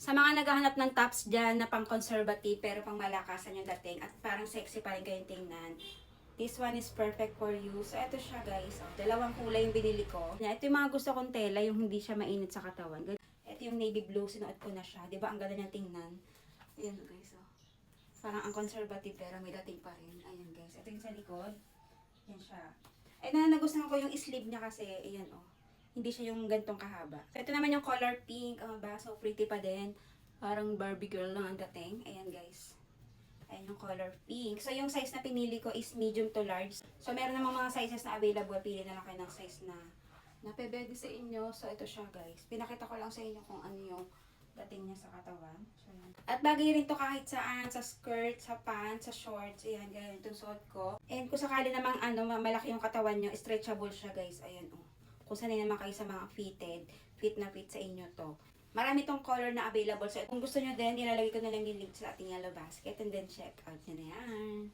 Sa mga naghahanap ng tops dyan na pang conservative pero pang malakasan yung dating at parang sexy pa rin kayong tingnan, this one is perfect for you. So, ito siya guys. Oh, dalawang kulay yung binili ko. Ito yung mga gusto kong tela, yung hindi siya mainit sa katawan. Ito yung navy blue, sinuot ko na siya. Diba, ang ganda niyang tingnan. Ayan guys, oh. Parang ang conservative pero may dating pa rin. Ayan guys. Ito yung sa likod. Ayan siya. Ay, nagustuhan ko yung sleeve niya kasi, ayan oh. Hindi siya yung gantong kahaba. So, ito naman yung color pink. So pretty pa din. Parang Barbie girl lang ang dating. Ayan guys. Ayan yung color pink. So yung size na pinili ko is medium to large. So meron namang mga sizes na available. Pili na lang kayo ng size na napebede sa inyo. So ito siya guys. Pinakita ko lang sa inyo kung ano yung dating niya sa katawan. So, yan. At bagay rin to kahit saan. Sa skirt, sa pants, sa shorts. Ayan, ganyan itong suot ko. And kung sakali namang malaki yung katawan nyo, stretchable siya guys. Ayan oh. Kung sanay naman kayo sa mga fitted, fit na fit sa inyo to. Marami tong color na available. So, kung gusto nyo din, ilalagay ko na lang yung link sa ating yellow basket and then check out nyo na yan.